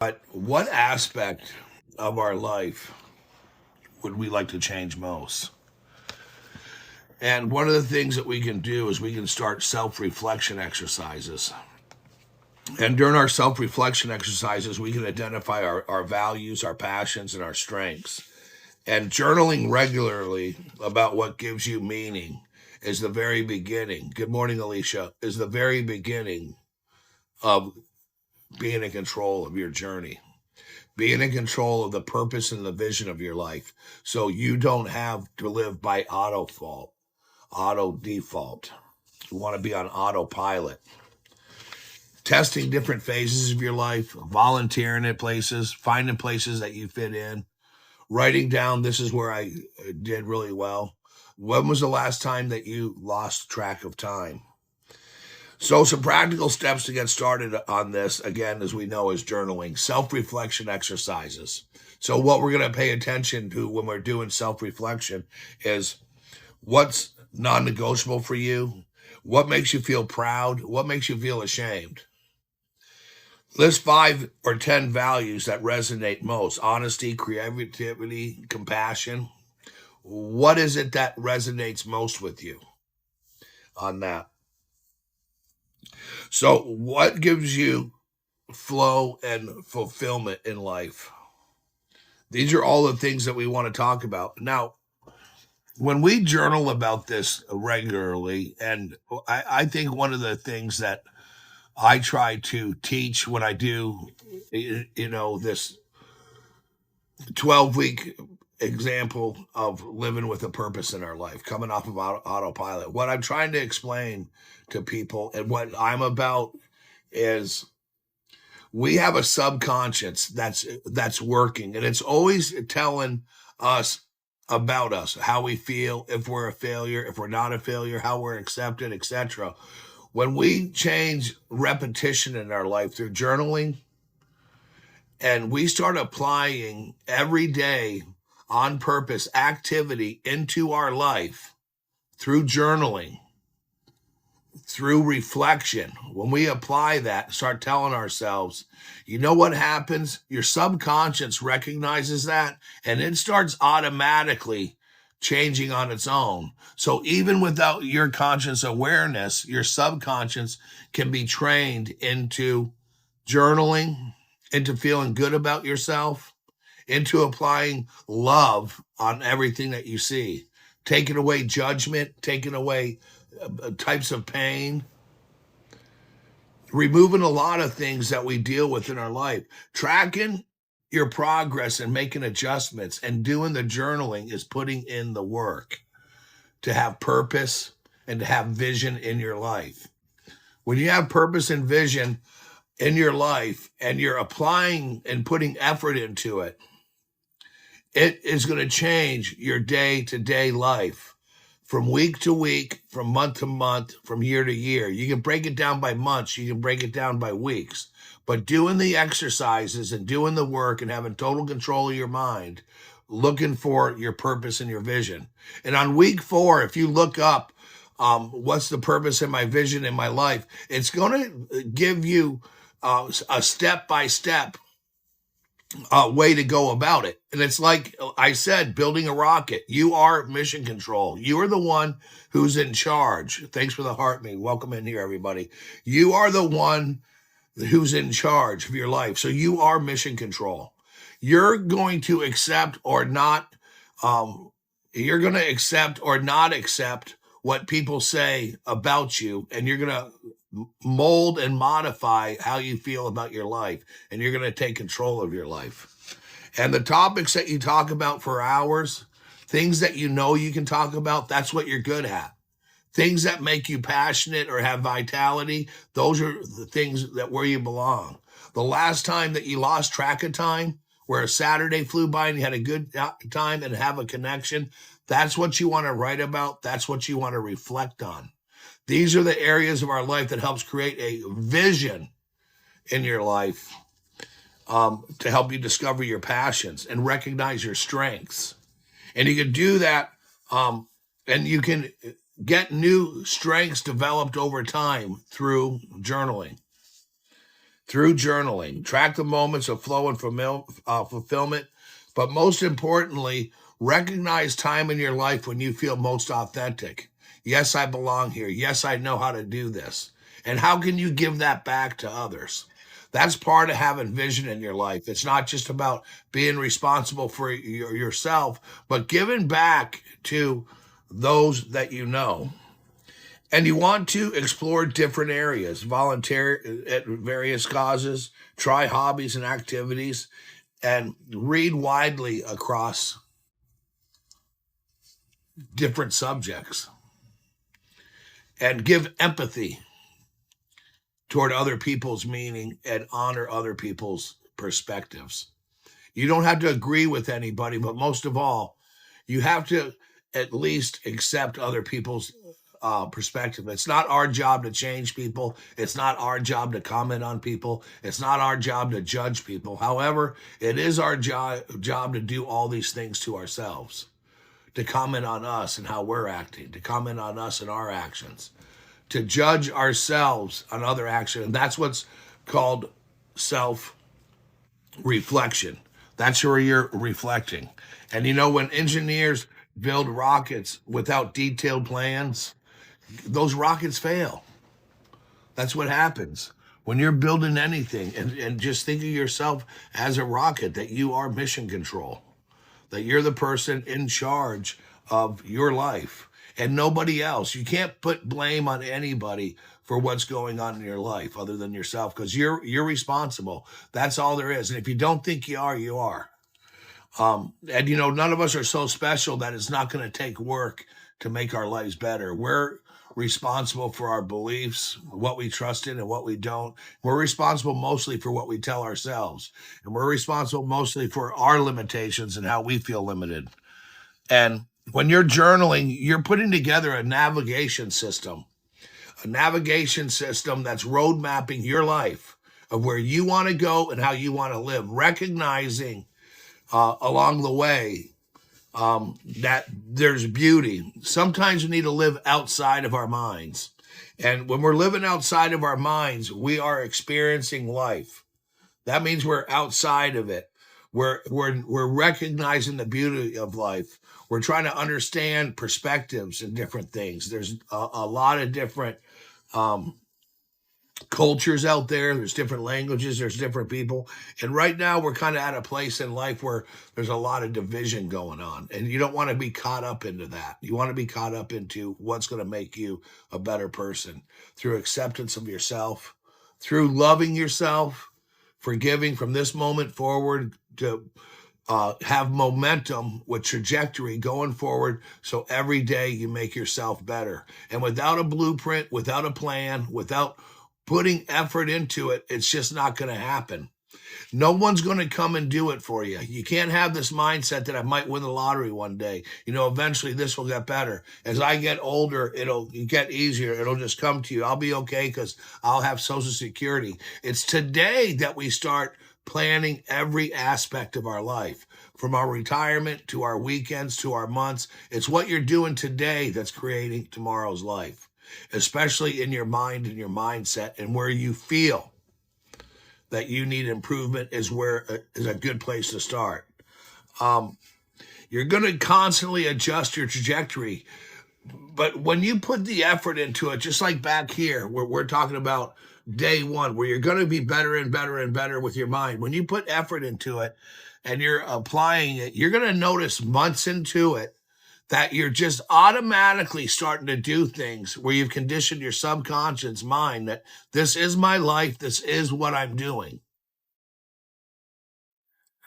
But what aspect of our life would we like to change most? And one of the things that we can do is we can start self reflection exercises. And during our self reflection exercises, we can identify our values, our passions, and our strengths. And journaling regularly about what gives you meaning is the very beginning. Good morning, Alicia. Is the very beginning of being in control of your journey, being in control of the purpose and the vision of your life. So you don't have to live by auto default. You want to be on autopilot. Testing different phases of your life, volunteering at places, finding places that you fit in, writing down, this is where I did really well. When was the last time that you lost track of time? So some practical steps to get started on this, again, as we know, is journaling, self-reflection exercises. So what we're going to pay attention to when we're doing self-reflection is what's non-negotiable for you, what makes you feel proud, what makes you feel ashamed. List 5 or 10 values that resonate most: honesty, creativity, compassion. What is it that resonates most with you on that? So what gives you flow and fulfillment in life? These are all the things that we want to talk about. Now, when we journal about this regularly, and I think one of the things that I try to teach when I do, this 12-week example of living with a purpose in our life, coming off of autopilot. What I'm trying to explain to people and what I'm about is we have a subconscious that's working, and it's always telling us about us, how we feel, if we're a failure, if we're not a failure, how we're accepted, etc. When we change repetition in our life through journaling, and we start applying every day on purpose activity into our life through journaling, through reflection, when we apply that, start telling ourselves, you know what happens? Your subconscious recognizes that, and it starts automatically changing on its own. So even without your conscious awareness, your subconscious can be trained into journaling, into feeling good about yourself, into applying love on everything that you see, taking away judgment, taking away types of pain, removing a lot of things that we deal with in our life. Tracking your progress and making adjustments and doing the journaling is putting in the work to have purpose and to have vision in your life. When you have purpose and vision in your life and you're applying and putting effort into it, it is going to change your day-to-day life from week to week, from month to month, from year to year. You can break it down by months. You can break it down by weeks. But doing the exercises and doing the work and having total control of your mind, looking for your purpose and your vision. And on week 4, if you look up what's the purpose and my vision in my life, it's going to give you a step-by-step way to go about it. And it's like I said, building a rocket. You are mission control. You are the one who's in charge. Thanks for the heart me. Welcome in here, everybody. You are the one who's in charge of your life. So you are mission control. You're going to accept or not, you're going to accept or not accept what people say about you, and you're going to mold and modify how you feel about your life, and you're going to take control of your life. And the topics that you talk about for hours, things that you know you can talk about, that's what you're good at. Things that make you passionate or have vitality, those are the things that where you belong. The last time that you lost track of time, where a Saturday flew by and you had a good time and have a connection, that's what you want to write about. That's what you want to reflect on. These are the areas of our life that helps create a vision in your life to help you discover your passions and recognize your strengths. And you can do that, and you can get new strengths developed over time through journaling. through journaling. Track the moments of flow and fulfillment, but most importantly, recognize time in your life when you feel most authentic. Yes, I belong here. Yes, I know how to do this. And how can you give that back to others? That's part of having vision in your life. It's not just about being responsible for yourself, but giving back to those that you know. And you want to explore different areas, volunteer at various causes, try hobbies and activities, and read widely across different subjects. And give empathy toward other people's meaning and honor other people's perspectives. You don't have to agree with anybody, but most of all, you have to at least accept other people's perspective. It's not our job to change people. It's not our job to comment on people. It's not our job to judge people. However, it is our job to do all these things to ourselves, to comment on us and how we're acting, to comment on us and our actions, to judge ourselves on other action. And that's what's called self-reflection. That's where you're reflecting. And you know, when engineers build rockets without detailed plans, those rockets fail. That's what happens when you're building anything. And just think of yourself as a rocket, that you are mission control, that you're the person in charge of your life and nobody else. You can't put blame on anybody for what's going on in your life other than yourself, because you're responsible. That's all there is. And if you don't think you are, you are. And you know, none of us are so special that it's not going to take work to make our lives better. We're responsible for our beliefs, what we trust in and what we don't. We're responsible mostly for what we tell ourselves. And we're responsible mostly for our limitations and how we feel limited. And when you're journaling, you're putting together a navigation system that's road mapping your life of where you want to go and how you want to live, recognizing along the way that there's beauty. Sometimes we need to live outside of our minds. And when we're living outside of our minds, we are experiencing life. That means we're outside of it. We're recognizing the beauty of life. We're trying to understand perspectives and different things. There's a lot of different cultures out there. There's different languages. There's different people. And right now we're kind of at a place in life where there's a lot of division going on. And you don't want to be caught up into that. You want to be caught up into what's going to make you a better person through acceptance of yourself, through loving yourself, forgiving from this moment forward, to have momentum with trajectory going forward, so every day you make yourself better. And without a blueprint, without a plan, without putting effort into it, it's just not going to happen. No one's going to come and do it for you. You can't have this mindset that I might win the lottery one day. You know, eventually this will get better. As I get older, it'll get easier. It'll just come to you. I'll be okay because I'll have Social Security. It's today that we start planning every aspect of our life, from our retirement to our weekends to our months. It's what you're doing today that's creating tomorrow's life, especially in your mind and your mindset, and where you feel that you need improvement is a good place to start. You're going to constantly adjust your trajectory, but when you put the effort into it, just like back here, where we're talking about day one, where you're going to be better and better and better with your mind. When you put effort into it and you're applying it, you're going to notice months into it that you're just automatically starting to do things where you've conditioned your subconscious mind that this is my life, this is what I'm doing.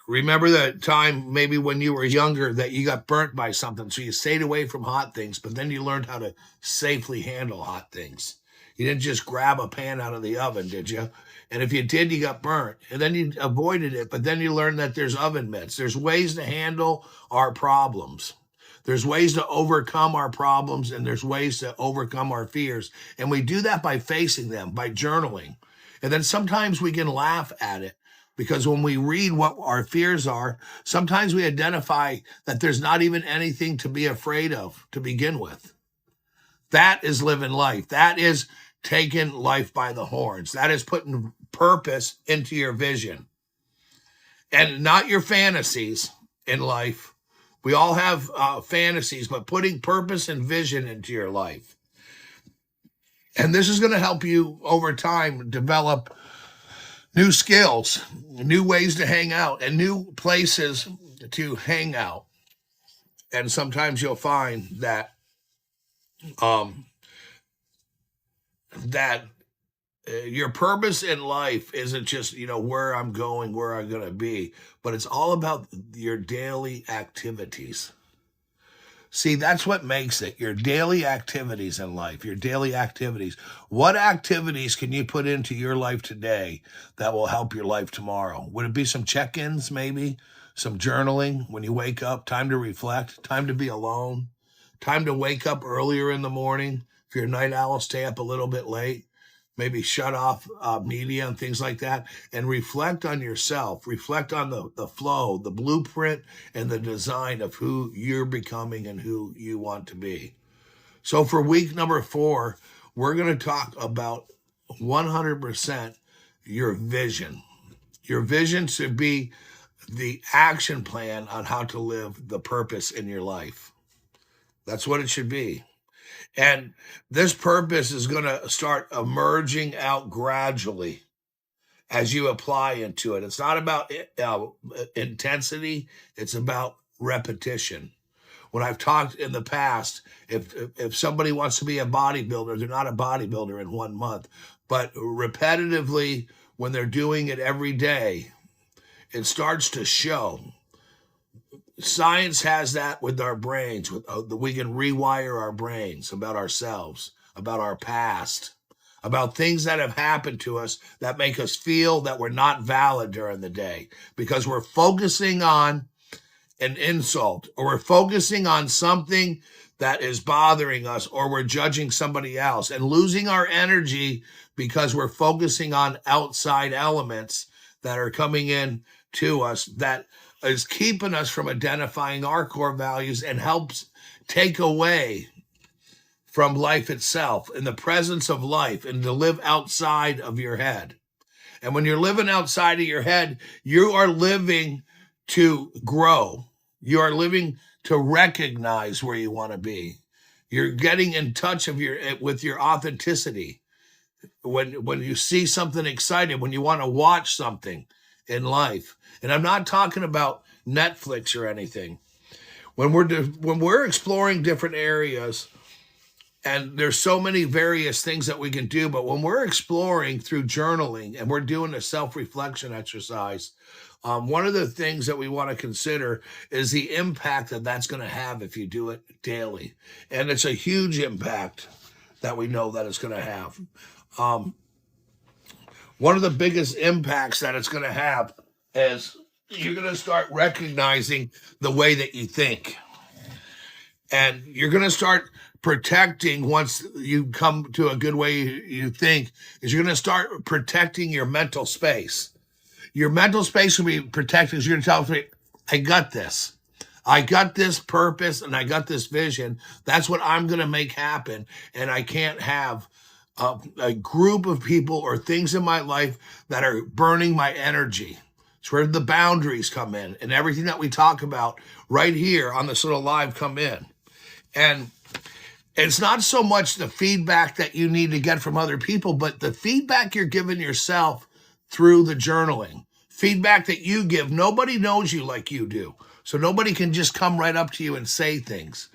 Remember that time maybe when you were younger that you got burnt by something, so you stayed away from hot things, but then you learned how to safely handle hot things. You didn't just grab a pan out of the oven, did you? And if you did, you got burnt. And then you avoided it, but then you learned that there's oven mitts. There's ways to handle our problems. There's ways to overcome our problems, and there's ways to overcome our fears. And we do that by facing them, by journaling. And then sometimes we can laugh at it, because when we read what our fears are, sometimes we identify that there's not even anything to be afraid of to begin with. That is living life. That is taking life by the horns. That is putting purpose into your vision and not your fantasies in life. We all have fantasies, but putting purpose and vision into your life. And this is going to help you over time develop new skills, new ways to hang out, and new places to hang out. And sometimes you'll find that um, that your purpose in life isn't just where I'm going, where I'm going to be, but it's all about your daily activities. See, that's what makes it. Your daily activities in life, your daily activities. What activities can you put into your life today that will help your life tomorrow? Would it be some check-ins, maybe? Some journaling when you wake up, time to reflect, time to be alone, time to wake up earlier in the morning. If you're a night owl, stay up a little bit late. Maybe shut off media and things like that, and reflect on yourself. Reflect on the flow, the blueprint, and the design of who you're becoming and who you want to be. So for week number 4, we're going to talk about 100% your vision. Your vision should be the action plan on how to live the purpose in your life. That's what it should be. And this purpose is going to start emerging out gradually as you apply into it. It's not about intensity. It's about repetition. When I've talked in the past, if somebody wants to be a bodybuilder, they're not a bodybuilder in 1 month. But repetitively, when they're doing it every day, it starts to show. Science has that with our brains. We can rewire our brains about ourselves, about our past, about things that have happened to us that make us feel that we're not valid during the day because we're focusing on an insult, or we're focusing on something that is bothering us, or we're judging somebody else and losing our energy because we're focusing on outside elements that are coming in to us that is keeping us from identifying our core values and helps take away from life itself, in the presence of life, and to live outside of your head. And when you're living outside of your head, you are living to grow. You are living to recognize where you want to be. You're getting in touch with your authenticity. When you see something exciting, when you want to watch something in life. And I'm not talking about Netflix or anything. When we're exploring different areas, and there's so many various things that we can do, but when we're exploring through journaling and we're doing a self-reflection exercise, one of the things that we want to consider is the impact that that's going to have if you do it daily. And it's a huge impact that we know that it's going to have. One of the biggest impacts that it's going to have is you're going to start recognizing the way that you think. And you're going to start protecting, once you come to a good way you think, is you're going to start protecting your mental space. Your mental space will be protected because you're going to tell me, I got this. I got this purpose and I got this vision. That's what I'm going to make happen. And I can't have a group of people or things in my life that are burning my energy. It's where the boundaries come in, and everything that we talk about right here on this little live come in. And it's not so much the feedback that you need to get from other people, but the feedback you're giving yourself through the journaling. Feedback that you give. Nobody knows you like you do. So nobody can just come right up to you and say things.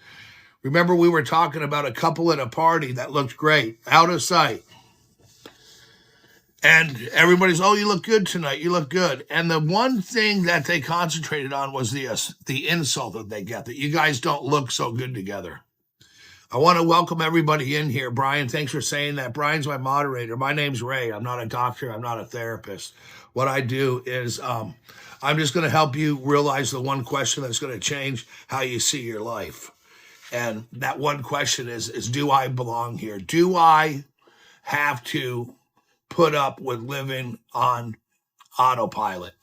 Remember, we were talking about a couple at a party that looked great, out of sight. And everybody's, oh, you look good tonight. You look good. And the one thing that they concentrated on was the insult that they get, that you guys don't look so good together. I want to welcome everybody in here. Brian, thanks for saying that. Brian's my moderator. My name's Ray. I'm not a doctor. I'm not a therapist. What I do is I'm just going to help you realize the one question that's going to change how you see your life. And that one question is do I belong here? Do I have to put up with living on autopilot?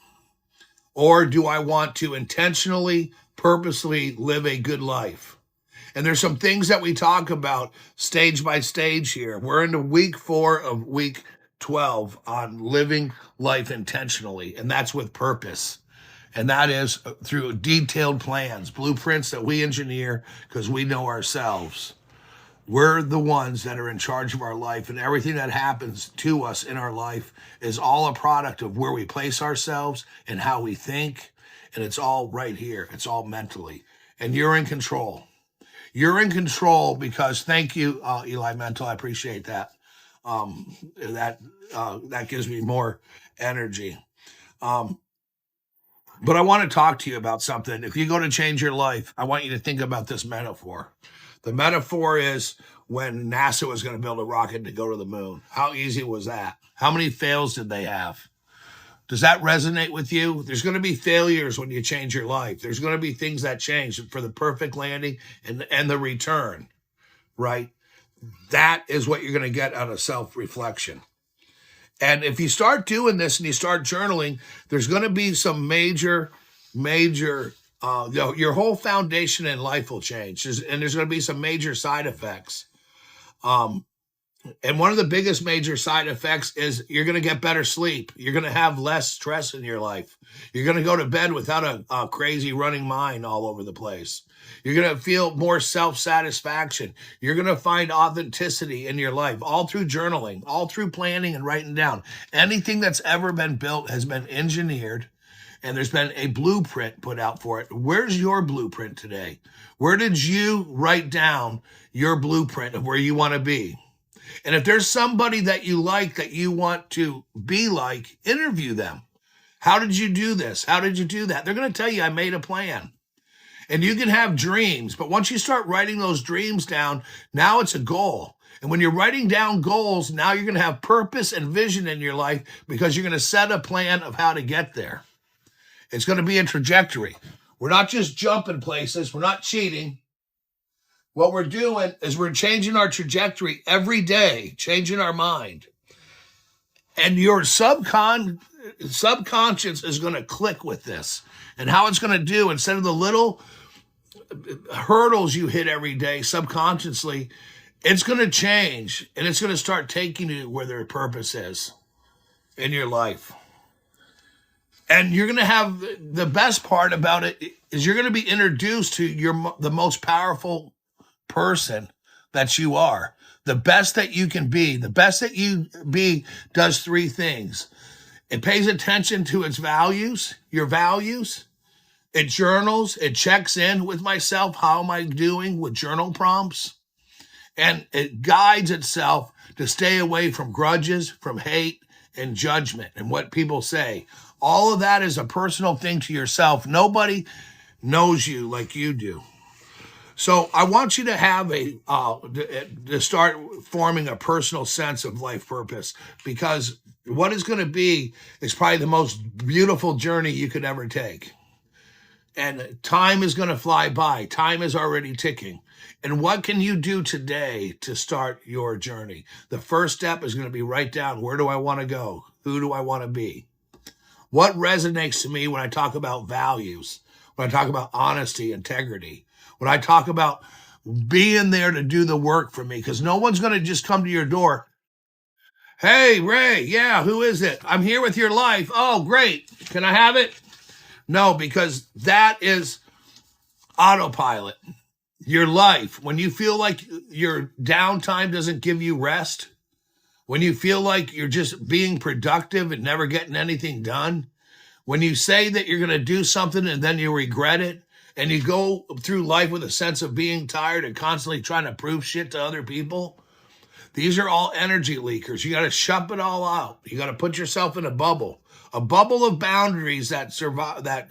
Or do I want to intentionally, purposely live a good life? And there's some things that we talk about stage by stage here. We're into week 4 of week 12 on living life intentionally, and that's with purpose. And that is through detailed plans, blueprints that we engineer because we know ourselves. We're the ones that are in charge of our life, and everything that happens to us in our life is all a product of where we place ourselves and how we think. And it's all right here. It's all mentally. And you're in control. You're in control because, thank you, Eli Mental. I appreciate that. That gives me more energy. But I want to talk to you about something. If you go to change your life, I want you to think about this metaphor. The metaphor is when NASA was going to build a rocket to go to the moon. How easy was that? How many fails did they have? Does that resonate with you? There's going to be failures when you change your life. There's going to be things that change for the perfect landing and the return, right? That is what you're going to get out of self-reflection. And if you start doing this and you start journaling, there's going to be some major, your whole foundation in life will change. And there's going to be some major side effects. And one of the biggest major side effects is you're going to get better sleep. You're going to have less stress in your life. You're going to go to bed without a crazy running mind all over the place. You're going to feel more self-satisfaction. You're going to find authenticity in your life, all through journaling, all through planning and writing down. Anything that's ever been built has been engineered, and there's been a blueprint put out for it. Where's your blueprint today? Where did you write down your blueprint of where you want to be? And if there's somebody that you like, that you want to be like, interview them. How did you do this? How did you do that? They're going to tell you, I made a plan. And you can have dreams, but once you start writing those dreams down, now it's a goal. And when you're writing down goals, now you're going to have purpose and vision in your life because you're going to set a plan of how to get there. It's going to be a trajectory. We're not just jumping places. We're not cheating. What we're doing is we're changing our trajectory every day, changing our mind. And your subconscious is going to click with this. And how it's going to do, instead of the little hurdles you hit every day subconsciously, it's going to change. And it's going to start taking you where their purpose is in your life. And you're going to have, the best part about it is you're going to be introduced to the most powerful person that you are. The best that you can be. The best that you be does three things. It pays attention to its values, your values. It journals. It checks in with myself. How am I doing with journal prompts? And it guides itself to stay away from grudges, from hate, and judgment, and what people say. All of that is a personal thing to yourself. Nobody knows you like you do. So I want you to have to start forming a personal sense of life purpose, because what it's going to be is probably the most beautiful journey you could ever take. And time is going to fly by. Time is already ticking. And what can you do today to start your journey? The first step is going to be write down, where do I want to go? Who do I want to be? What resonates to me when I talk about values, when I talk about honesty, integrity, when I talk about being there to do the work for me? Because no one's going to just come to your door. Hey, Ray, yeah, who is it? I'm here with your life. Oh, great. Can I have it? No, because that is autopilot. Your life, when you feel like your downtime doesn't give you rest, when you feel like you're just being productive and never getting anything done, when you say that you're going to do something and then you regret it, and you go through life with a sense of being tired and constantly trying to prove shit to other people, these are all energy leakers. You got to shut it all out. You got to put yourself in a bubble of boundaries that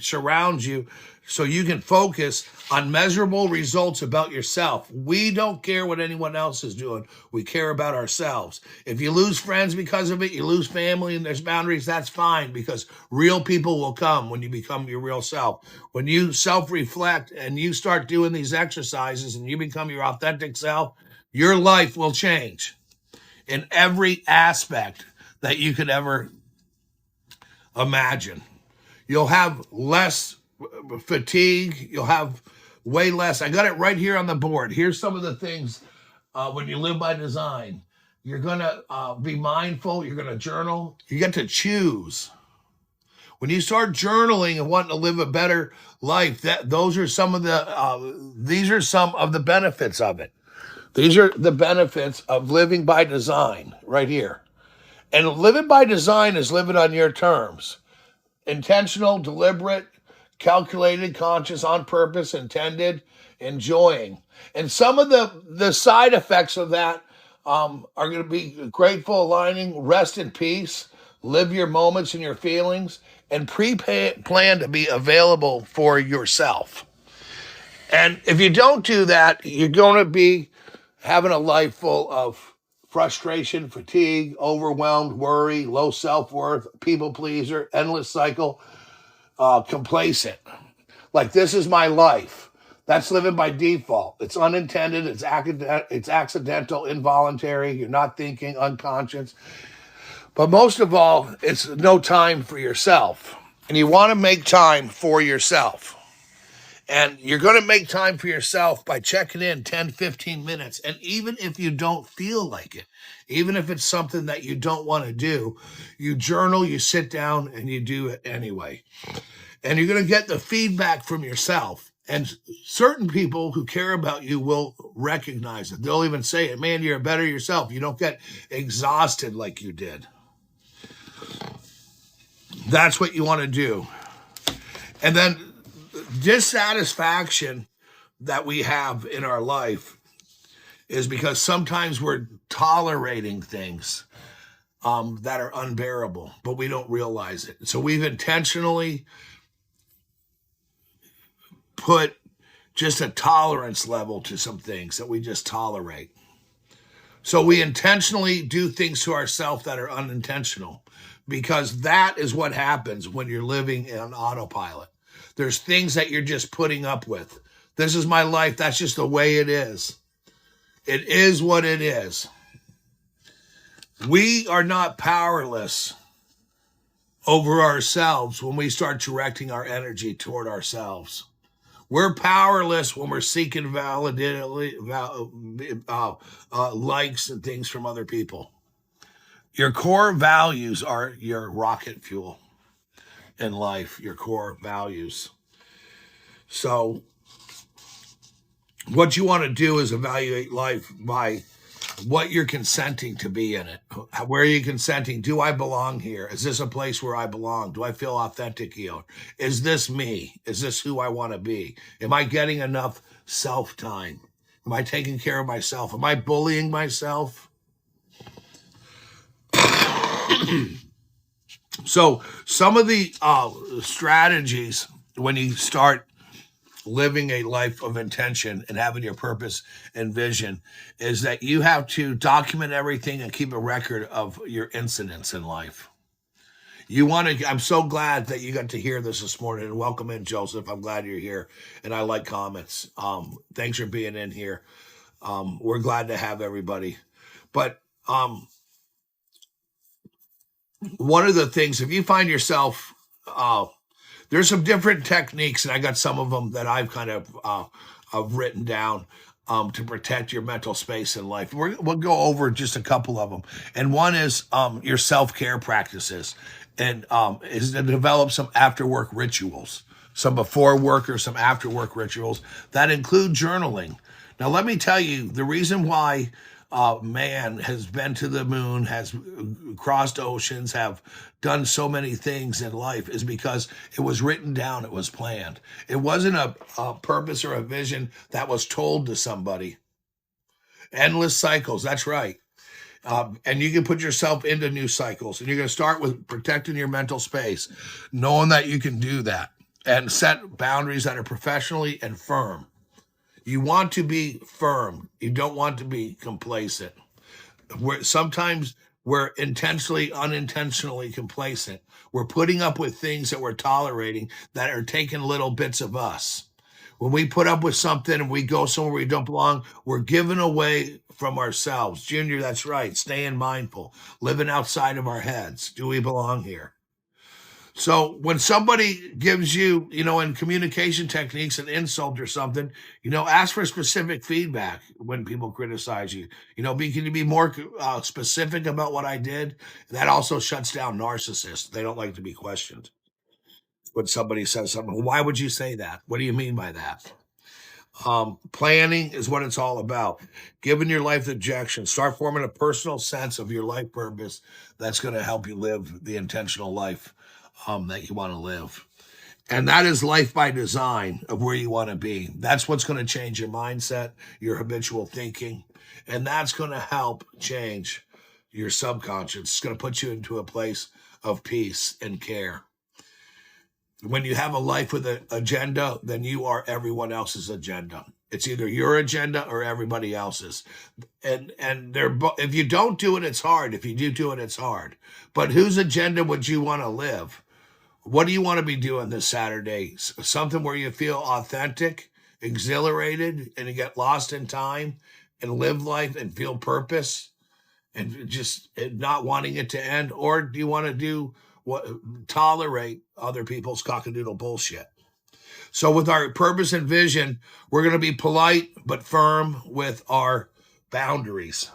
surround you, so you can focus on measurable results about yourself. We don't care what anyone else is doing. We care about ourselves. If you lose friends because of it, you lose family and there's boundaries, that's fine, because real people will come when you become your real self. When you self-reflect and you start doing these exercises and you become your authentic self, your life will change in every aspect that you could ever imagine. You'll have less fatigue. You'll have way less. I got it right here on the board. Here's some of the things when you live by design. You're going to be mindful. You're going to journal. You get to choose. When you start journaling and wanting to live a better life, those are some of these are some of the benefits of it. These are the benefits of living by design right here. And living by design is living on your terms. Intentional, deliberate, calculated, conscious, on purpose, intended, enjoying. And some of the side effects of that are going to be grateful, aligning, rest in peace, live your moments and your feelings, and plan to be available for yourself. And if you don't do that, you're going to be having a life full of frustration, fatigue, overwhelmed, worry, low self-worth, people pleaser, endless cycle, complacent. Like, this is my life. That's living by default. It's unintended, it's accidental, involuntary, you're not thinking, unconscious. But most of all, it's no time for yourself. And you want to make time for yourself. And you're going to make time for yourself by checking in 10, 15 minutes. And even if you don't feel like it, even if it's something that you don't want to do, you journal, you sit down, and you do it anyway. And you're going to get the feedback from yourself. And certain people who care about you will recognize it. They'll even say it, man, you're better yourself. You don't get exhausted like you did. That's what you want to do. And then dissatisfaction that we have in our life is because sometimes we're tolerating things that are unbearable, but we don't realize it. So we've intentionally put just a tolerance level to some things that we just tolerate. So we intentionally do things to ourselves that are unintentional, because that is what happens when you're living in autopilot. There's things that you're just putting up with. This is my life. That's just the way it is. It is what it is. We are not powerless over ourselves when we start directing our energy toward ourselves. We're powerless when we're seeking likes and things from other people. Your core values are your rocket fuel in life, your core values. So what you want to do is evaluate life by what you're consenting to be in it. Where are you consenting? Do I belong here? Is this a place where I belong? Do I feel authentic here? Is this me? Is this who I want to be? Am I getting enough self-time? Am I taking care of myself? Am I bullying myself? So some of the strategies when you start living a life of intention and having your purpose and vision is that you have to document everything and keep a record of your incidents in life. I'm so glad that you got to hear this morning, and welcome in, Joseph. I'm glad you're here, and I like comments. Thanks for being in here. We're glad to have everybody. But one of the things, if you find yourself, there's some different techniques, and I got some of them that I've kind of written down to protect your mental space in life. We'll go over just a couple of them. And one is your self-care practices, and is to develop some after-work rituals, some before work or some after-work rituals that include journaling. Now, let me tell you, the reason why man has been to the moon, has crossed oceans, have done so many things in life is because it was written down, it was planned. It wasn't a purpose or a vision that was told to somebody. Endless cycles, that's right. And you can put yourself into new cycles, and you're going to start with protecting your mental space, knowing that you can do that, and set boundaries that are professionally and firm. You want to be firm. You don't want to be complacent. Sometimes we're intentionally, unintentionally complacent. We're putting up with things that we're tolerating that are taking little bits of us. When we put up with something and we go somewhere we don't belong, we're giving away from ourselves. Junior, that's right. Staying mindful. Living outside of our heads. Do we belong here? So when somebody gives you, in communication techniques, an insult or something, ask for specific feedback when people criticize you. can you be more specific about what I did? That also shuts down narcissists. They don't like to be questioned when somebody says something. Why would you say that? What do you mean by that? Planning is what it's all about. Giving your life objections. Start forming a personal sense of your life purpose that's going to help you live the intentional life that you want to live. And that is life by design of where you want to be. That's what's going to change your mindset, your habitual thinking, and that's going to help change your subconscious. It's going to put you into a place of peace and care. When you have a life with an agenda, then you are everyone else's agenda. It's either your agenda or everybody else's. And if you don't do it, it's hard. If you do it, it's hard. But whose agenda would you want to live? What do you want to be doing this Saturday? Something where you feel authentic, exhilarated, and you get lost in time and live life and feel purpose and just not wanting it to end? Or do you want to tolerate other people's cockadoodle bullshit? So with our purpose and vision, we're going to be polite but firm with our boundaries.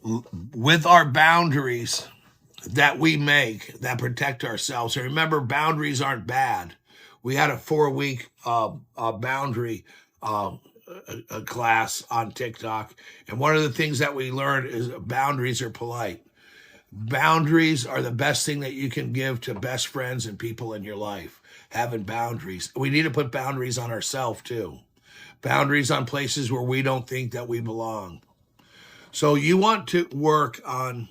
With our boundaries that we make that protect ourselves. And remember, boundaries aren't bad. We had a 4-week boundary a class on TikTok. And one of the things that we learned is boundaries are polite. Boundaries are the best thing that you can give to best friends and people in your life. Having boundaries. We need to put boundaries on ourselves too. Boundaries on places where we don't think that we belong. So you want to work on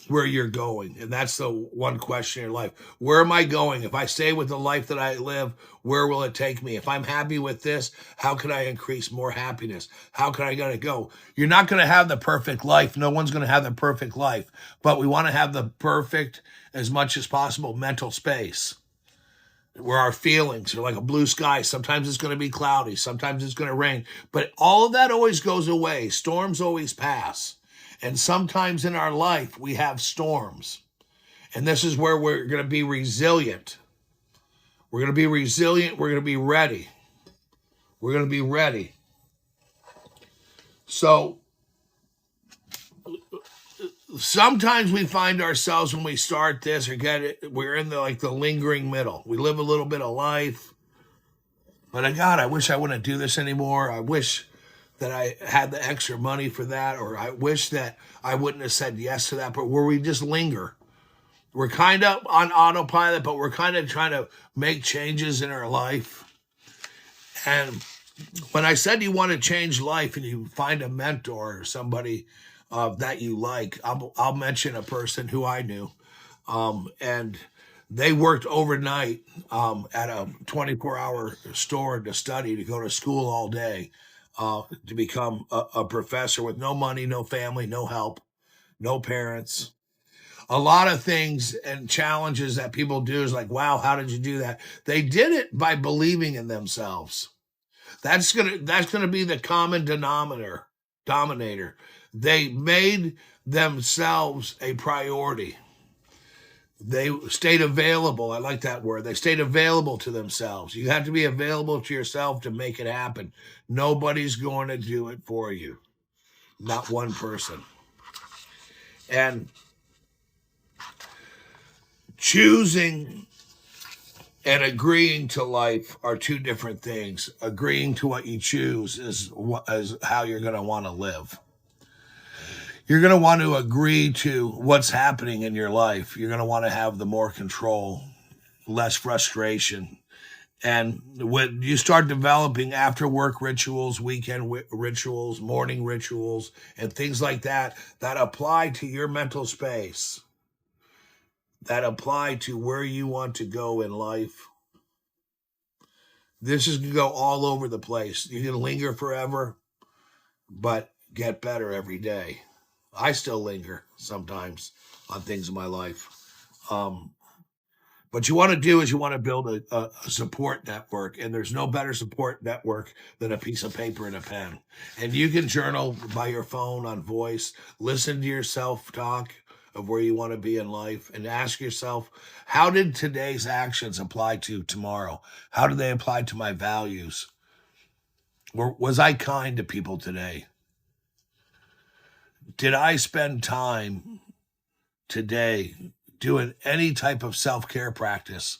where you're going. And that's the one question in your life. Where am I going? If I stay with the life that I live, where will it take me? If I'm happy with this, how can I increase more happiness? How can I gotta go? You're not going to have the perfect life. No one's going to have the perfect life, but we want to have the perfect, as much as possible, mental space where our feelings are like a blue sky. Sometimes it's going to be cloudy. Sometimes it's going to rain, but all of that always goes away. Storms always pass. And sometimes in our life, we have storms. And this is where we're going to be resilient. We're going to be resilient. We're going to be ready. We're going to be ready. So sometimes we find ourselves when we start this or get it, we're in the lingering middle. We live a little bit of life. But God, I wish I wouldn't do this anymore. I wish that I had the extra money for that, or I wish that I wouldn't have said yes to that, but where we just linger. We're kind of on autopilot, but we're kind of trying to make changes in our life. And when I said you want to change life and you find a mentor or somebody that you like, I'll mention a person who I knew. And they worked overnight at a 24-hour store to study, to go to school all day. To become a professor with no money, no family, no help, no parents. A lot of things and challenges that people do is like, wow, how did you do that? They did it by believing in themselves. That's gonna be the common denominator. They made themselves a priority. They stayed available. I like that word. They stayed available to themselves. You have to be available to yourself to make it happen. Nobody's going to do it for you. Not one person. And choosing and agreeing to life are two different things. Agreeing to what you choose is how you're going to want to live. You're going to want to agree to what's happening in your life. You're going to want to have the more control, less frustration. And when you start developing after work rituals, weekend rituals, morning rituals, and things like that, that apply to your mental space, that apply to where you want to go in life, this is going to go all over the place. You can linger forever, but get better every day. I still linger sometimes on things in my life. What you want to do is you want to build a support network, and there's no better support network than a piece of paper and a pen. And you can journal by your phone on voice, listen to yourself talk of where you want to be in life, and ask yourself, how did today's actions apply to tomorrow? How do they apply to my values? Was I kind to people today? Did I spend time today doing any type of self-care practice?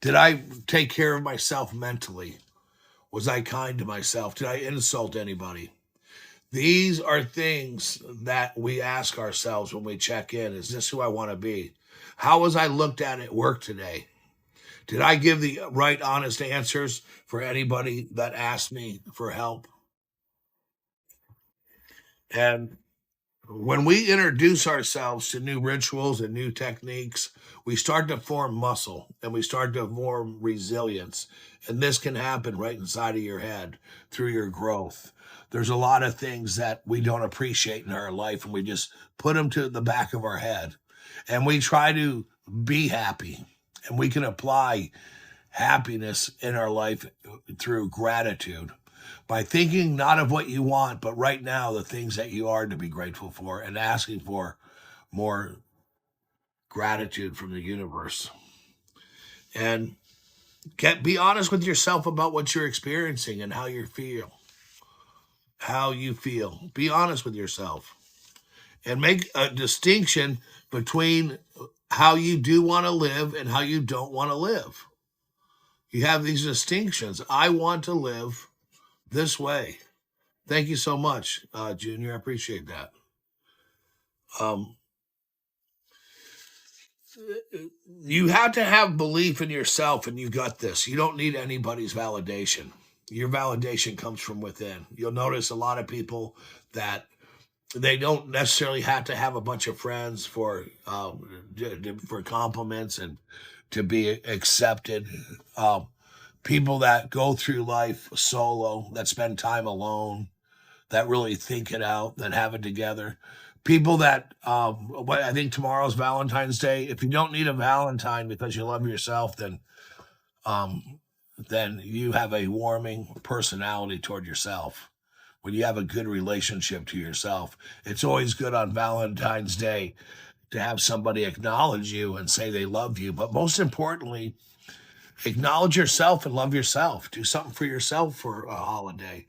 Did I take care of myself mentally? Was I kind to myself? Did I insult anybody? These are things that we ask ourselves when we check in. Is this who I want to be? How was I looked at work today? Did I give the right, honest answers for anybody that asked me for help? And when we introduce ourselves to new rituals and new techniques, we start to form muscle and we start to form resilience. And this can happen right inside of your head through your growth. There's a lot of things that we don't appreciate in our life, and we just put them to the back of our head. And we try to be happy, and we can apply happiness in our life through gratitude by thinking not of what you want, but right now the things that you are to be grateful for, and asking for more gratitude from the universe. And be honest with yourself about what you're experiencing and how you feel. Be honest with yourself and make a distinction between how you do want to live and how you don't want to live. You have these distinctions. I want to live this way. Thank you so much, Junior. I appreciate that. You have to have belief in yourself, and you got this. You don't need anybody's validation. Your validation comes from within. You'll notice a lot of people that they don't necessarily have to have a bunch of friends for compliments and to be accepted. People that go through life solo, that spend time alone, that really think it out, that have it together. People that, I think tomorrow's Valentine's Day. If you don't need a Valentine because you love yourself, then you have a warming personality toward yourself. When you have a good relationship to yourself, it's always good on Valentine's Day to have somebody acknowledge you and say they love you. But most importantly, acknowledge yourself and love yourself. Do something for yourself for a holiday.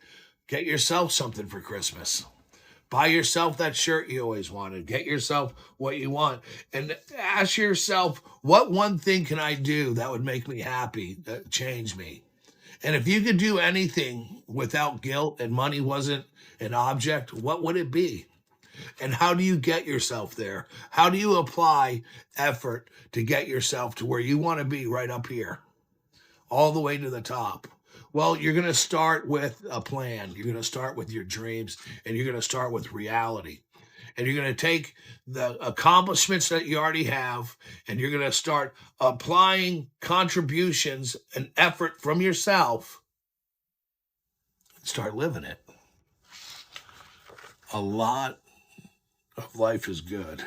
Get yourself something for Christmas. Buy yourself that shirt you always wanted. Get yourself what you want. And ask yourself, what one thing can I do that would make me happy, that change me? And if you could do anything without guilt and money wasn't an object, what would it be? And how do you get yourself there? How do you apply effort to get yourself to where you want to be right up here, all the way to the top? Well, you're going to start with a plan. You're going to start with your dreams, and you're going to start with reality. And you're going to take the accomplishments that you already have, and you're going to start applying contributions and effort from yourself. Start living it. A lot of life is good.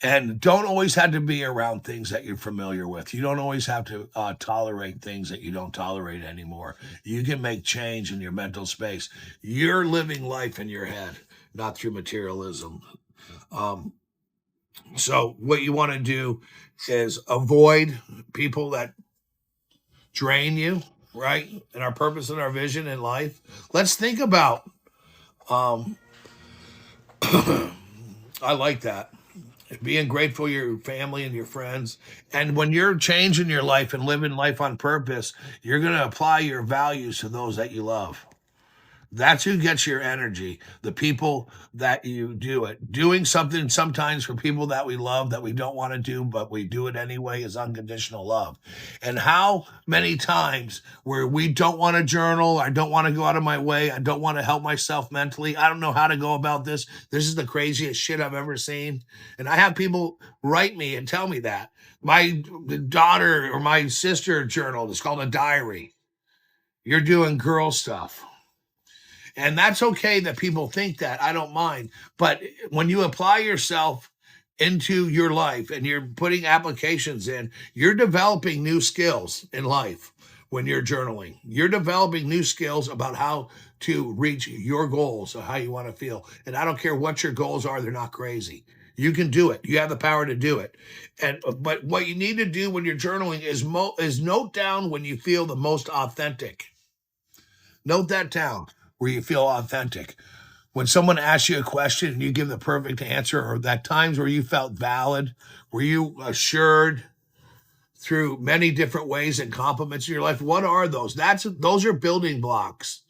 And don't always have to be around things that you're familiar with. You don't always have to tolerate things that you don't tolerate anymore. You can make change in your mental space. You're living life in your head, not through materialism. So what you want to do is avoid people that drain you, right? And our purpose and our vision in life. Let's think about, I like that. Being grateful for your family and your friends. And when you're changing your life and living life on purpose, you're going to apply your values to those that you love. That's who gets your energy, the people that you do it. Doing something sometimes for people that we love that we don't want to do, but we do it anyway, is unconditional love. And how many times where we don't want to journal, I don't want to go out of my way, I don't want to help myself mentally, I don't know how to go about this. This is the craziest shit I've ever seen. And I have people write me and tell me that. My daughter or my sister journaled. It's called a diary. You're doing girl stuff. And that's okay that people think that. I don't mind. But when you apply yourself into your life and you're putting applications in, you're developing new skills in life when you're journaling. You're developing new skills about how to reach your goals of how you want to feel. And I don't care what your goals are, they're not crazy. You can do it. You have the power to do it. And but what you need to do when you're journaling is note down when you feel the most authentic. Note that down where you feel authentic. When someone asks you a question and you give the perfect answer, or that times where you felt valid, were you assured through many different ways and compliments in your life? What are those? Those are building blocks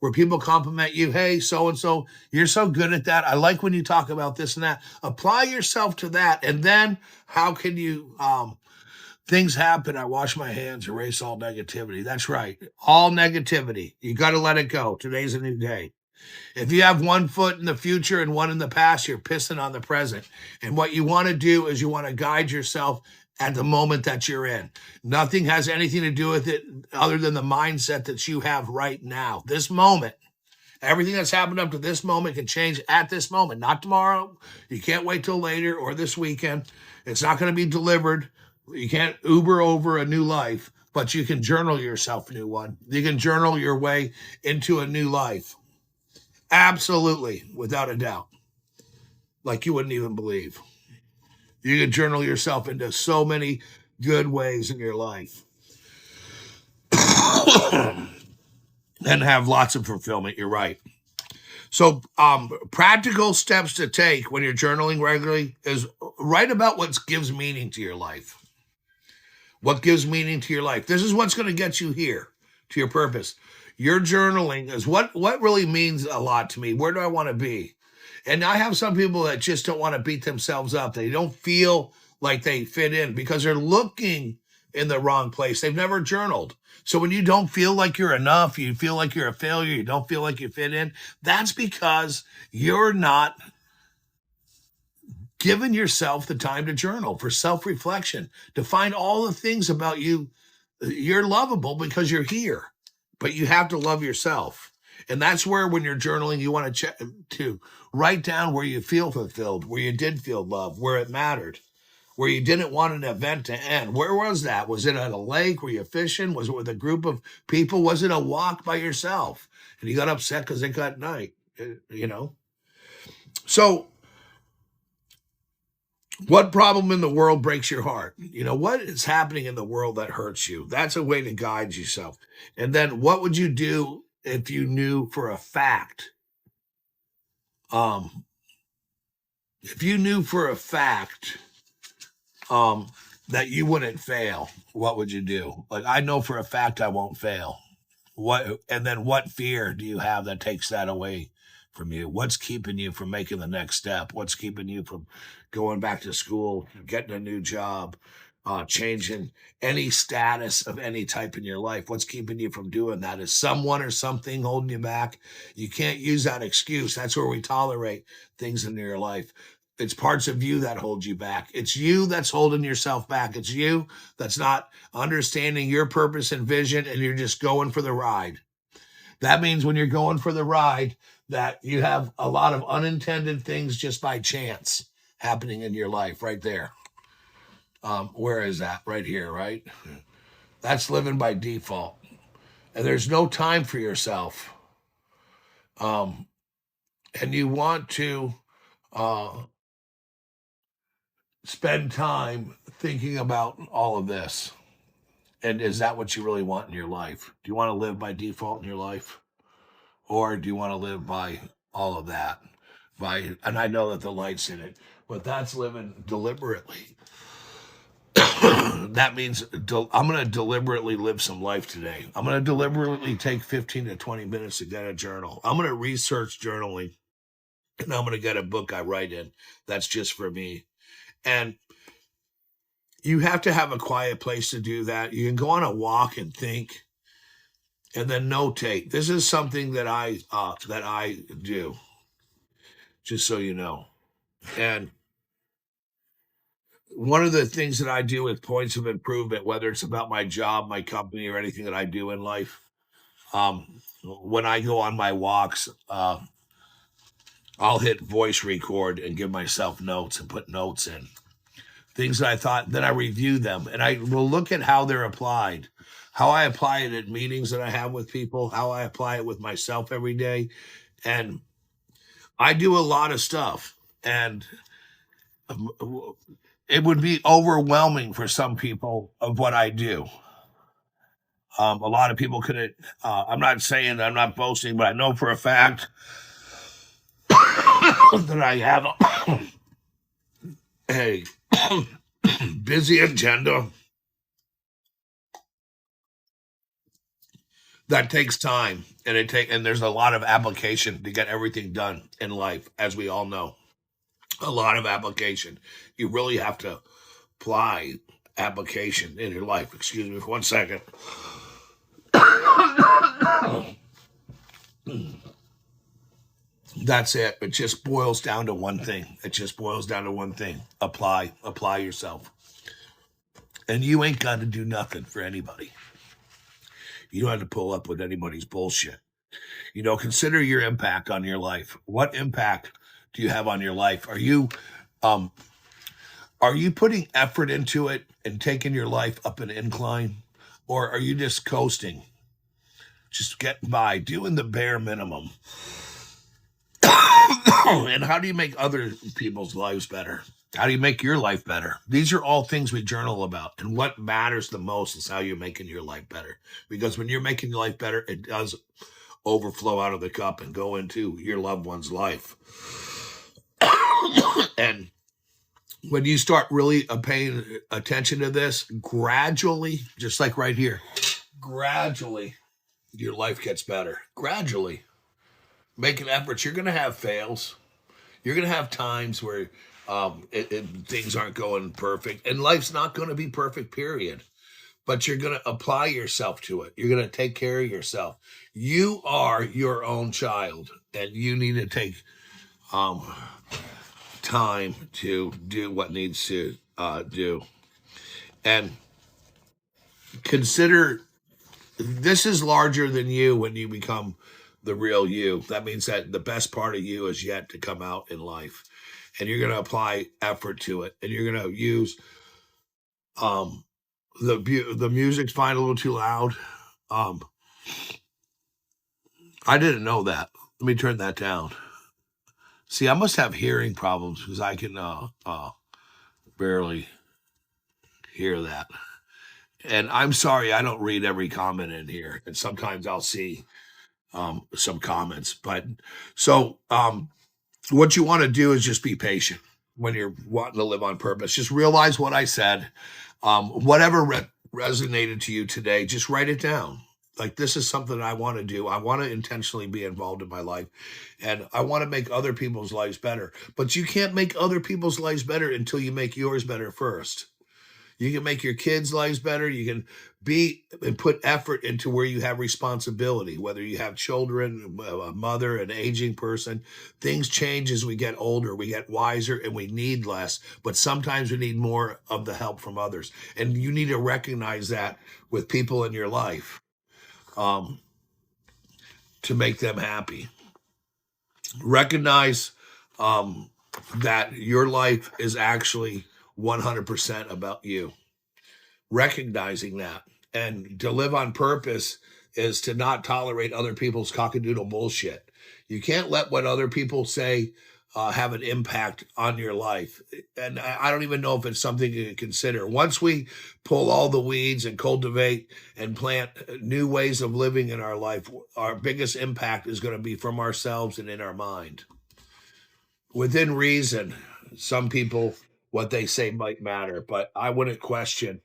where people compliment you. Hey, so and so, you're so good at that. I like when you talk about this and that. Apply yourself to that, and then how can you? Things happen. I wash my hands, erase all negativity. That's right, all negativity. You got to let it go. Today's a new day. If you have one foot in the future and one in the past, you're pissing on the present. And what you want to do is you want to guide yourself at the moment that you're in. Nothing has anything to do with it other than the mindset that you have right now. This moment, everything that's happened up to this moment can change at this moment, not tomorrow. You can't wait till later or this weekend. It's not going to be delivered. You can't Uber over a new life, but you can journal yourself a new one. You can journal your way into a new life. Absolutely, without a doubt. Like you wouldn't even believe. You can journal yourself into so many good ways in your life and have lots of fulfillment. You're right. So, practical steps to take when you're journaling regularly is write about what gives meaning to your life. What gives meaning to your life? This is what's going to get you here to your purpose. Your journaling is what really means a lot to me. Where do I want to be? And I have some people that just don't want to beat themselves up. They don't feel like they fit in because they're looking in the wrong place. They've never journaled. So when you don't feel like you're enough, you feel like you're a failure, you don't feel like you fit in, that's because you're not giving yourself the time to journal for self-reflection, to find all the things about you. You're lovable because you're here, but you have to love yourself. And that's where, when you're journaling, you want to write down where you feel fulfilled, where you did feel love, where it mattered, where you didn't want an event to end. Where was that? Was it at a lake? Were you fishing? Was it with a group of people? Was it a walk by yourself? And you got upset because it got night, you know? So what problem in the world breaks your heart? You know, what is happening in the world that hurts you? That's a way to guide yourself. And then what would you do if you knew for a fact, um, if you knew for a fact that you wouldn't fail, what would you do? Like, I know for a fact I won't fail. And then what fear do you have that takes that away from you? What's keeping you from making the next step? What's keeping you from going back to school, getting a new job, changing any status of any type in your life? What's keeping you from doing that? Is someone or something holding you back? You can't use that excuse. That's where we tolerate things in your life. It's parts of you that hold you back. It's you that's holding yourself back. It's you that's not understanding your purpose and vision, and you're just going for the ride. That means when you're going for the ride, that you have a lot of unintended things just by chance happening in your life right there. Where is that? Right here, right? That's living by default. And there's no time for yourself. And you want to spend time thinking about all of this. And is that what you really want in your life? Do you want to live by default in your life? Or do you want to live by all of that? And I know that the light's in it, but that's living deliberately. That means I'm going to deliberately live some life today. I'm going to deliberately take 15 to 20 minutes to get a journal. I'm going to research journaling, and I'm going to get a book I write in that's just for me. And you have to have a quiet place to do that. You can go on a walk and think, and then notate. This is something that I do, just so you know. And one of the things that I do with points of improvement, whether it's about my job, my company, or anything that I do in life, when I go on my walks, I'll hit voice record and give myself notes and put notes in. things that I thought, then I review them and I will look at how they're applied, how I apply it at meetings that I have with people, how I apply it with myself every day. And I do a lot of stuff. And it would be overwhelming for some people of what I do. A lot of people couldn't, I'm not saying I'm not boasting, but I know for a fact that I have a busy agenda that takes time, and and there's a lot of application to get everything done in life, as we all know. A lot of application. You really have to apply application in your life. Excuse me for 1 second. That's it. It just boils down to one thing. It just boils down to one thing. Apply yourself. And you ain't got to do nothing for anybody. You don't have to pull up with anybody's bullshit. Consider your impact on your life. What impact do you have on your life? Um are you putting effort into it and taking your life up an incline? Or are you just coasting? Just getting by, doing the bare minimum. And how do you make other people's lives better? How do you make your life better? These are all things we journal about. And what matters the most is how you're making your life better. Because when you're making your life better, it does overflow out of the cup and go into your loved one's life. And when you start really paying attention to this, gradually, just like right here, gradually, your life gets better. Gradually. Making efforts. You're going to have fails. You're going to have times where things aren't going perfect. And life's not going to be perfect, period. But you're going to apply yourself to it. You're going to take care of yourself. You are your own child. And you need to take time to do what needs to do. And consider this is larger than you when you become the real you. That means that the best part of you is yet to come out in life. And you're going to apply effort to it. And you're going to use the music's fine, a little too loud. Um, I didn't know that. Let me turn that down. See, I must have hearing problems because I can barely hear that. And I'm sorry, I don't read every comment in here. And sometimes I'll see some comments. But so what you want to do is just be patient when you're wanting to live on purpose. Just realize what I said. Whatever resonated to you today, just write it down. Like, this is something I want to do. I want to intentionally be involved in my life. And I want to make other people's lives better. But you can't make other people's lives better until you make yours better first. You can make your kids' lives better. You can be and put effort into where you have responsibility, whether you have children, a mother, an aging person. Things change as we get older. We get wiser and we need less. But sometimes we need more of the help from others. And you need to recognize that with people in your life to make them happy. Recognize that your life is actually 100% about you. Recognizing that. And to live on purpose is to not tolerate other people's cockadoodle bullshit. You can't let what other people say have an impact on your life. And I don't even know if it's something to consider. Once we pull all the weeds and cultivate and plant new ways of living in our life, our biggest impact is going to be from ourselves and in our mind. Within reason, some people, what they say might matter, but I wouldn't question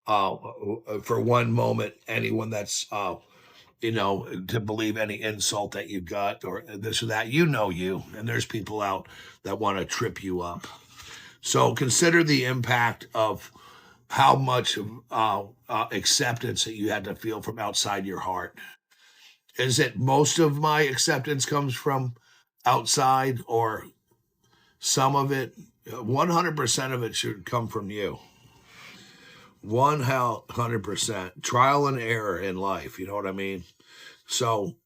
for one moment anyone that's to believe any insult that you got or this or that. You, and there's people out that want to trip you up. So consider the impact of how much acceptance that you had to feel from outside your heart. Is it most of my acceptance comes from outside, or some of it? 100% of it should come from you. 100%. Trial and error in life. You know what I mean? So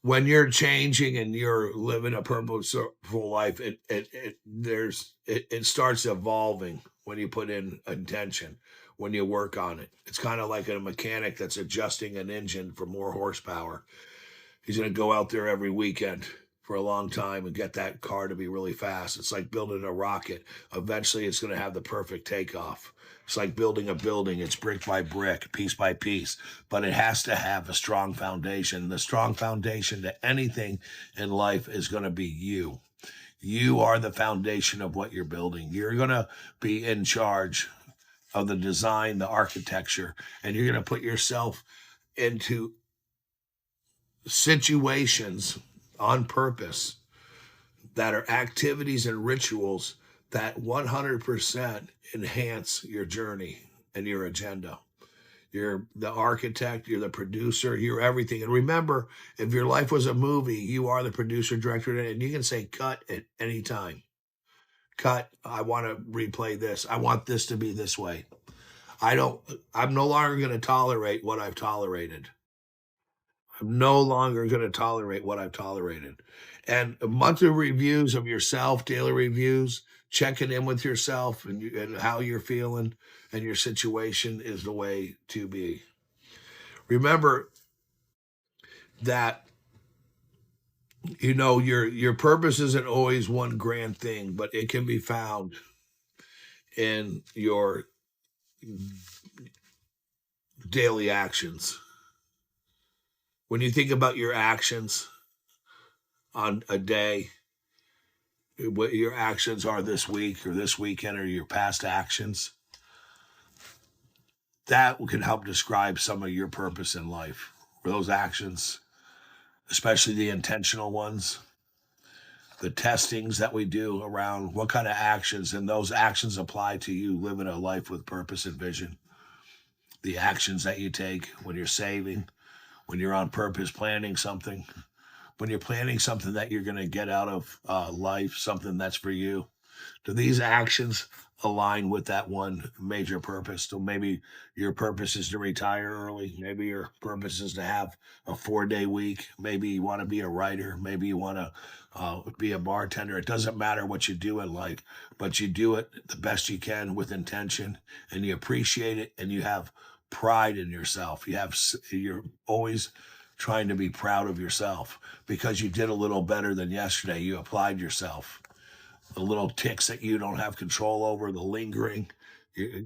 when you're changing and you're living a purposeful life, it starts evolving. when you put in intention, when you work on it. It's kind of like a mechanic that's adjusting an engine for more horsepower. He's going to go out there every weekend for a long time and get that car to be really fast. It's like building a rocket. Eventually, it's going to have the perfect takeoff. It's like building a building. It's brick by brick, piece by piece, but it has to have a strong foundation. The strong foundation to anything in life is going to be you. You are the foundation of what you're building. You're going to be in charge of the design, the architecture, and you're going to put yourself into situations on purpose that are activities and rituals that 100% enhance your journey and your agenda. You're the architect, you're the producer, you're everything. And remember, if your life was a movie, you are the producer, director, and you can say cut at any time. Cut, I want to replay this. I want this to be this way. I'm no longer going to tolerate what I've tolerated. I'm no longer going to tolerate what I've tolerated. And monthly reviews of yourself, daily reviews, checking in with yourself and how you're feeling and your situation is the way to be. Remember that your purpose isn't always one grand thing, but it can be found in your daily actions. When you think about your actions on a day, what your actions are this week or this weekend or your past actions, that can help describe some of your purpose in life. Those actions, especially the intentional ones, the testings that we do around what kind of actions, and those actions apply to you living a life with purpose and vision. The actions that you take when you're saving, when you're on purpose planning something, when you're planning something that you're going to get out of life, something that's for you. Do these actions align with that one major purpose? So maybe your purpose is to retire early. Maybe your purpose is to have a 4-day week. Maybe you want to be a writer. Maybe you want to be a bartender. It doesn't matter what you do in life, but you do it the best you can with intention, and you appreciate it, and you have pride in yourself. You're always trying to be proud of yourself because you did a little better than yesterday. You applied yourself. The little ticks that you don't have control over, the lingering,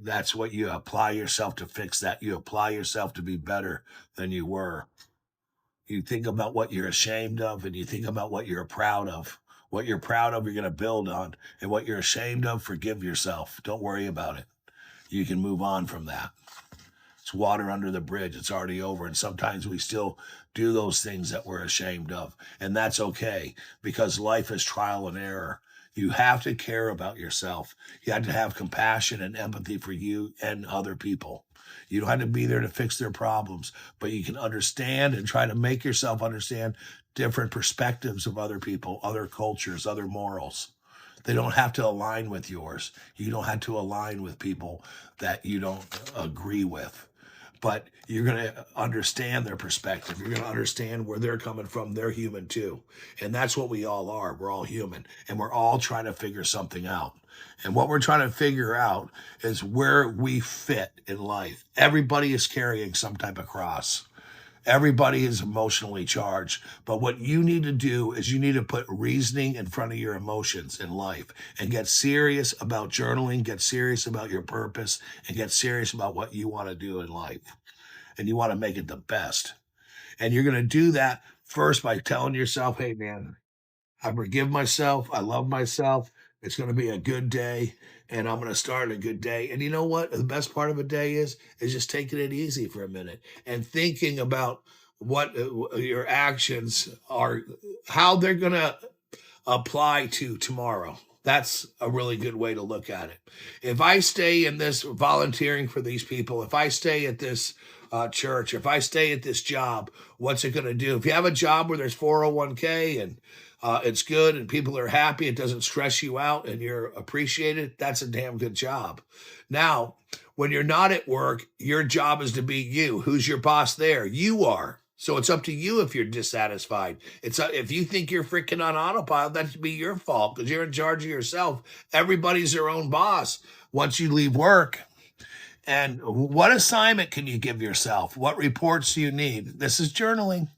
that's what you apply yourself to fix that. You apply yourself to be better than you were. You think about what you're ashamed of, and you think about what you're proud of. What you're proud of, you're going to build on. And what you're ashamed of, forgive yourself. Don't worry about it. You can move on from that. It's water under the bridge. It's already over. And sometimes we still do those things that we're ashamed of. And that's okay, because life is trial and error. You have to care about yourself. You have to have compassion and empathy for you and other people. You don't have to be there to fix their problems, but you can understand and try to make yourself understand different perspectives of other people, other cultures, other morals. They don't have to align with yours. You don't have to align with people that you don't agree with. But you're going to understand their perspective. You're going to understand where they're coming from. They're human too. And that's what we all are. We're all human. And we're all trying to figure something out. And what we're trying to figure out is where we fit in life. Everybody is carrying some type of cross. Everybody is emotionally charged. But what you need to do is you need to put reasoning in front of your emotions in life and get serious about journaling, get serious about your purpose, and get serious about what you want to do in life. And you want to make it the best. And you're going to do that first by telling yourself, hey, man, I forgive myself. I love myself. It's going to be a good day, and I'm going to start a good day. And you know what? The best part of a day is just taking it easy for a minute and thinking about what your actions are, how they're going to apply to tomorrow. That's a really good way to look at it. If I stay in this volunteering for these people, if I stay at this church, if I stay at this job, what's it going to do? If you have a job where there's 401k and it's good and people are happy, it doesn't stress you out and you're appreciated, that's a damn good job. Now, when you're not at work, your job is to be you. Who's your boss there? You are. So it's up to you if you're dissatisfied. If you think you're freaking on autopilot, that should be your fault because you're in charge of yourself. Everybody's their own boss. once you leave work. And what assignment can you give yourself? What reports do you need? This is journaling.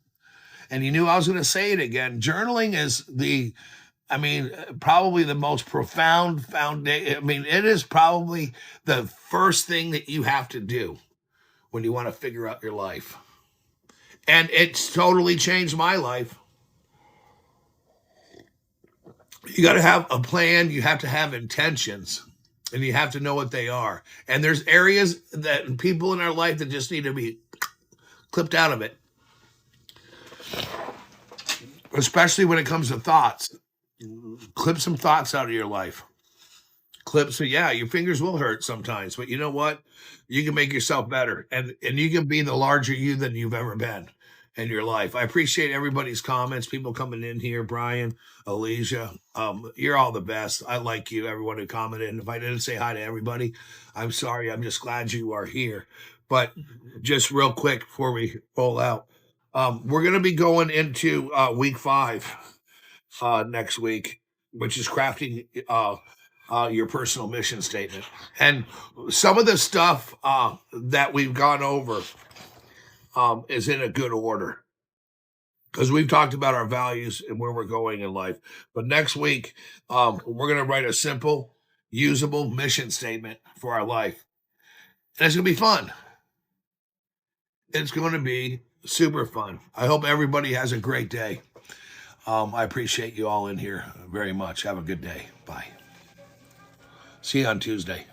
And you knew I was going to say it again. Journaling is probably the most profound foundation. I mean, it is probably the first thing that you have to do when you want to figure out your life. And it's totally changed my life. You got to have a plan. You have to have intentions, and you have to know what they are. And there's areas that people in our life that just need to be clipped out of it, especially when it comes to thoughts. Clip some thoughts out of your life. So yeah, your fingers will hurt sometimes, but you know what? You can make yourself better, and you can be the larger you than you've ever been in your life. I appreciate everybody's comments, people coming in here. Brian, Alicia, you're all the best. I like you, everyone who commented. And if I didn't say hi to everybody, I'm sorry. I'm just glad you are here. But just real quick before we roll out, we're going to be going into week 5 next week, which is crafting your personal mission statement. And some of the stuff that we've gone over is in a good order, because we've talked about our values and where we're going in life. But next week, we're going to write a simple, usable mission statement for our life. And it's going to be fun. It's going to be super fun. I hope everybody has a great day. I appreciate you all in here very much. Have a good day. Bye. See you on Tuesday.